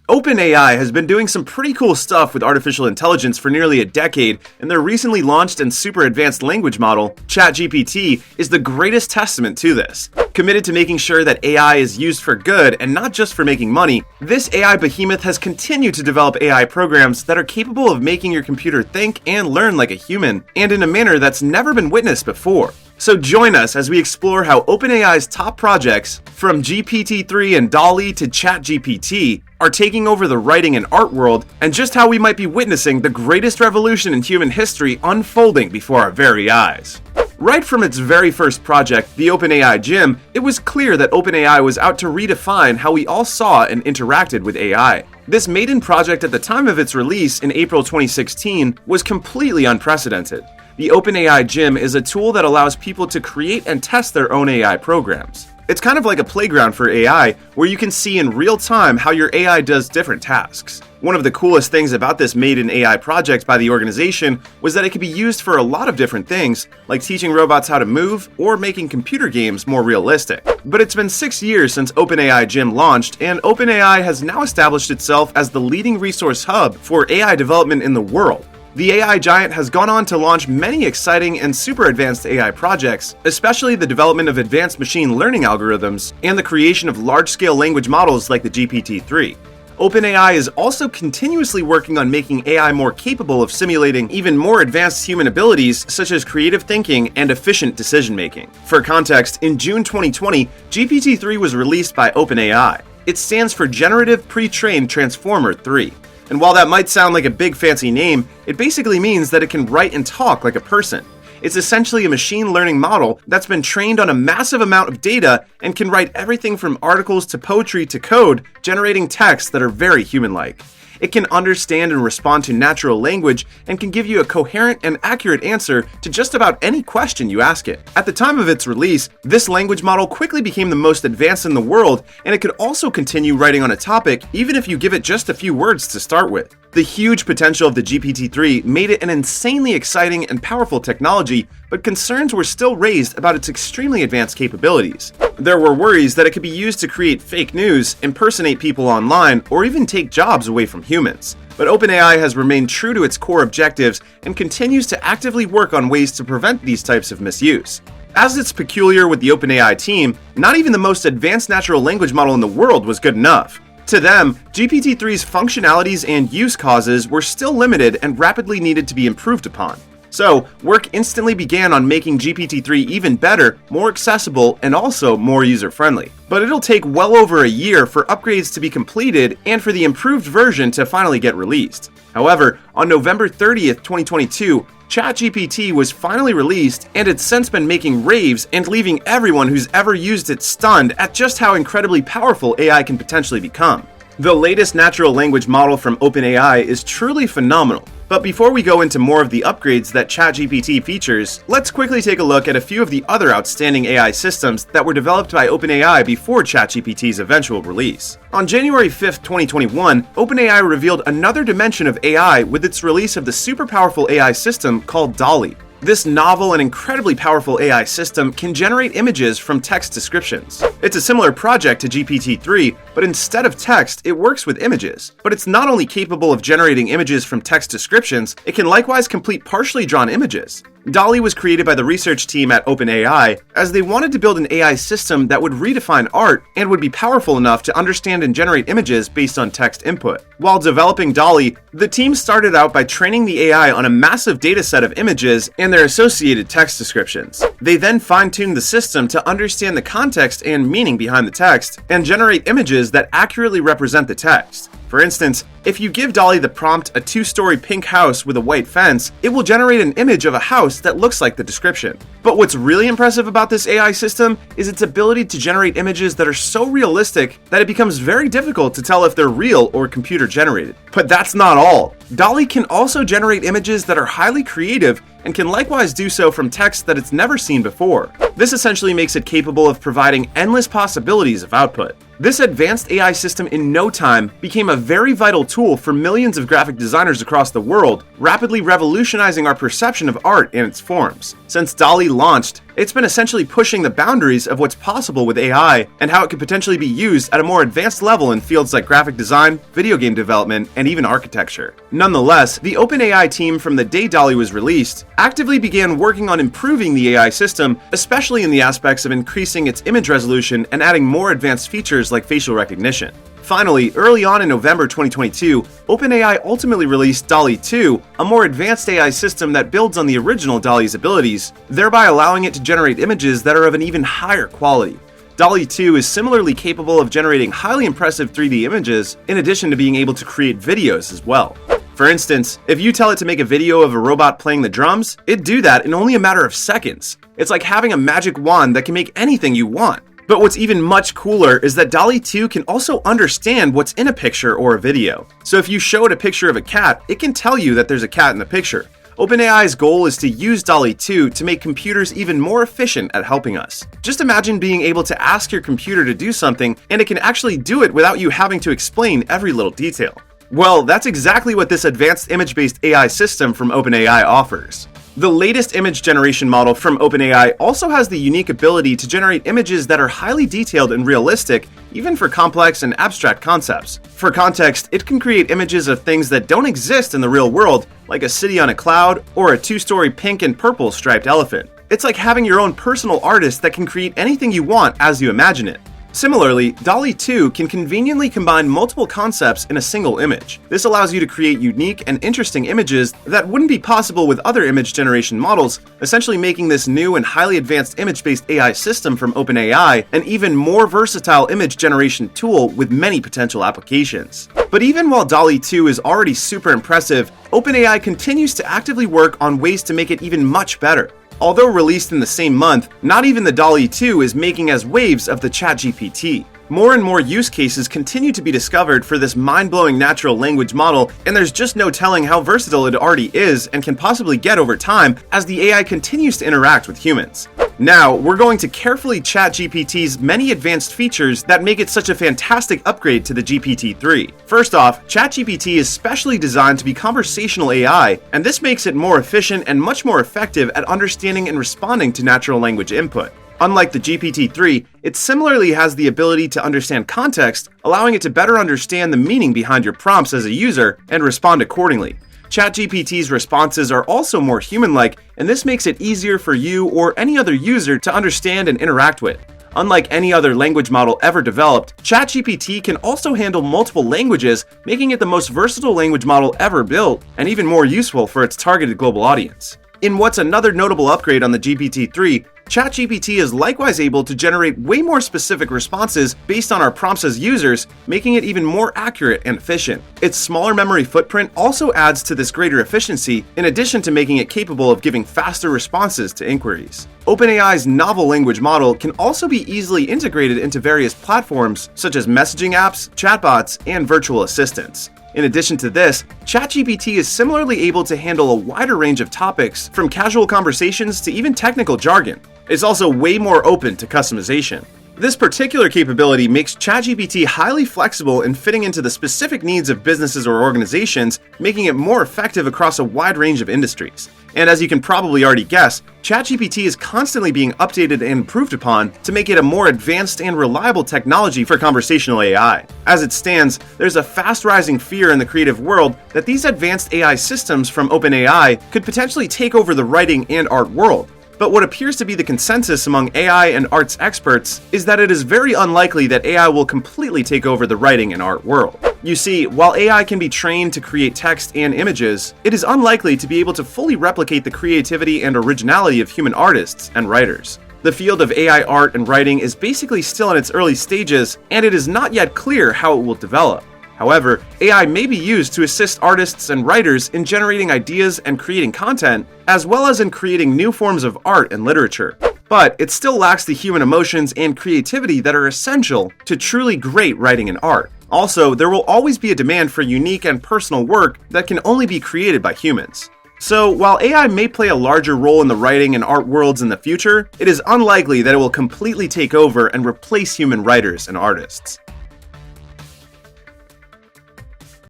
OpenAI has been doing some pretty cool stuff with artificial intelligence for nearly a decade, and their recently launched and super advanced language model, ChatGPT, is the greatest testament to this. Committed to making sure that AI is used for good and not just for making money, this AI behemoth has continued to develop AI programs that are capable of making your computer think and learn like a human, and in a manner that's never been witnessed before. So join us as we explore how OpenAI's top projects, from GPT-3 and DALL-E to ChatGPT, are taking over the writing and art world, and just how we might be witnessing the greatest revolution in human history unfolding before our very eyes. Right from its very first project, the OpenAI Gym, it was clear that OpenAI was out to redefine how we all saw and interacted with AI. This maiden project at the time of its release in April 2016 was completely unprecedented. The OpenAI Gym is a tool that allows people to create and test their own AI programs. It's kind of like a playground for AI, where you can see in real time how your AI does different tasks. One of the coolest things about this maiden AI project by the organization was that it could be used for a lot of different things, like teaching robots how to move or making computer games more realistic. But it's been 6 years since OpenAI Gym launched, and OpenAI has now established itself as the leading resource hub for AI development in the world. The AI giant has gone on to launch many exciting and super advanced AI projects, especially the development of advanced machine learning algorithms and the creation of large-scale language models like the GPT-3. OpenAI is also continuously working on making AI more capable of simulating even more advanced human abilities such as creative thinking and efficient decision-making. For context, in June 2020, GPT-3 was released by OpenAI. It stands for Generative Pre-trained Transformer 3. And while that might sound like a big fancy name, it basically means that it can write and talk like a person. It's essentially a machine learning model that's been trained on a massive amount of data and can write everything from articles to poetry to code, generating texts that are very human-like. It can understand and respond to natural language and can give you a coherent and accurate answer to just about any question you ask it. At the time of its release, this language model quickly became the most advanced in the world, and it could also continue writing on a topic even if you give it just a few words to start with. The huge potential of the GPT-3 made it an insanely exciting and powerful technology, but concerns were still raised about its extremely advanced capabilities. There were worries that it could be used to create fake news, impersonate people online, or even take jobs away from humans. But OpenAI has remained true to its core objectives and continues to actively work on ways to prevent these types of misuse. As it's peculiar with the OpenAI team, not even the most advanced natural language model in the world was good enough. To them, GPT-3's functionalities and use cases were still limited and rapidly needed to be improved upon. So, work instantly began on making GPT-3 even better, more accessible, and also more user-friendly. But it'll take well over a year for upgrades to be completed and for the improved version to finally get released. However, on November 30th, 2022, ChatGPT was finally released, and it's since been making raves and leaving everyone who's ever used it stunned at just how incredibly powerful AI can potentially become. The latest natural language model from OpenAI is truly phenomenal. But before we go into more of the upgrades that ChatGPT features, let's quickly take a look at a few of the other outstanding AI systems that were developed by OpenAI before ChatGPT's eventual release. On January 5th, 2021, OpenAI revealed another dimension of AI with its release of the super powerful AI system called DALL-E. This novel and incredibly powerful AI system can generate images from text descriptions. It's a similar project to GPT-3, but instead of text, it works with images. But it's not only capable of generating images from text descriptions, it can likewise complete partially drawn images. DALL-E was created by the research team at OpenAI as they wanted to build an AI system that would redefine art and would be powerful enough to understand and generate images based on text input. While developing DALL-E, the team started out by training the AI on a massive dataset of images and their associated text descriptions. They then fine-tuned the system to understand the context and meaning behind the text and generate images that accurately represent the text. For instance, if you give DALL-E the prompt a 2-story pink house with a white fence, it will generate an image of a house that looks like the description. But what's really impressive about this AI system is its ability to generate images that are so realistic that it becomes very difficult to tell if they're real or computer generated. But that's not all. DALL-E can also generate images that are highly creative and can likewise do so from text that it's never seen before. This essentially makes it capable of providing endless possibilities of output. This advanced AI system in no time became a very vital tool for millions of graphic designers across the world, rapidly revolutionizing our perception of art and its forms. Since DALL-E launched, It's been essentially pushing the boundaries of what's possible with AI and how it could potentially be used at a more advanced level in fields like graphic design, video game development, and even architecture. Nonetheless, the OpenAI team from the day DALL-E was released actively began working on improving the AI system, especially in the aspects of increasing its image resolution and adding more advanced features like facial recognition. Finally, early on in November 2022, OpenAI ultimately released DALL-E 2, a more advanced AI system that builds on the original DALL-E's abilities, thereby allowing it to generate images that are of an even higher quality. DALL-E 2 is similarly capable of generating highly impressive 3D images, in addition to being able to create videos as well. For instance, if you tell it to make a video of a robot playing the drums, it'd do that in only a matter of seconds. It's like having a magic wand that can make anything you want. But what's even much cooler is that DALL-E 2 can also understand what's in a picture or a video. So if you show it a picture of a cat, it can tell you that there's a cat in the picture. OpenAI's goal is to use DALL-E 2 to make computers even more efficient at helping us. Just imagine being able to ask your computer to do something, and it can actually do it without you having to explain every little detail. Well, that's exactly what this advanced image-based AI system from OpenAI offers. The latest image generation model from OpenAI also has the unique ability to generate images that are highly detailed and realistic, even for complex and abstract concepts. For context, it can create images of things that don't exist in the real world, like a city on a cloud or a two-story pink and purple striped elephant. It's like having your own personal artist that can create anything you want as you imagine it. Similarly, DALL-E 2 can conveniently combine multiple concepts in a single image. This allows you to create unique and interesting images that wouldn't be possible with other image generation models, essentially making this new and highly advanced image-based AI system from OpenAI an even more versatile image generation tool with many potential applications. But even while DALL-E 2 is already super impressive, OpenAI continues to actively work on ways to make it even much better. Although released in the same month, not even the DALL-E 2 is making as waves of the ChatGPT. More and more use cases continue to be discovered for this mind-blowing natural language model, and there's just no telling how versatile it already is and can possibly get over time as the AI continues to interact with humans. Now, we're going to carefully ChatGPT's many advanced features that make it such a fantastic upgrade to the GPT-3. First off, ChatGPT is specially designed to be conversational AI, and this makes it more efficient and much more effective at understanding and responding to natural language input. Unlike the GPT-3, it similarly has the ability to understand context, allowing it to better understand the meaning behind your prompts as a user and respond accordingly. ChatGPT's responses are also more human-like, and this makes it easier for you or any other user to understand and interact with. Unlike any other language model ever developed, ChatGPT can also handle multiple languages, making it the most versatile language model ever built, and even more useful for its targeted global audience. In what's another notable upgrade on the GPT-3, ChatGPT is likewise able to generate way more specific responses based on our prompts as users, making it even more accurate and efficient. Its smaller memory footprint also adds to this greater efficiency, in addition to making it capable of giving faster responses to inquiries. OpenAI's novel language model can also be easily integrated into various platforms, such as messaging apps, chatbots, and virtual assistants. In addition to this, ChatGPT is similarly able to handle a wider range of topics, from casual conversations to even technical jargon. It's also way more open to customization. This particular capability makes ChatGPT highly flexible in fitting into the specific needs of businesses or organizations, making it more effective across a wide range of industries. And as you can probably already guess, ChatGPT is constantly being updated and improved upon to make it a more advanced and reliable technology for conversational AI. As it stands, there's a fast-rising fear in the creative world that these advanced AI systems from OpenAI could potentially take over the writing and art world. But what appears to be the consensus among AI and arts experts is that it is very unlikely that AI will completely take over the writing and art world. You see, while AI can be trained to create text and images, it is unlikely to be able to fully replicate the creativity and originality of human artists and writers. The field of AI art and writing is basically still in its early stages, and it is not yet clear how it will develop. However, AI may be used to assist artists and writers in generating ideas and creating content, as well as in creating new forms of art and literature. But it still lacks the human emotions and creativity that are essential to truly great writing and art. Also, there will always be a demand for unique and personal work that can only be created by humans. So, while AI may play a larger role in the writing and art worlds in the future, it is unlikely that it will completely take over and replace human writers and artists.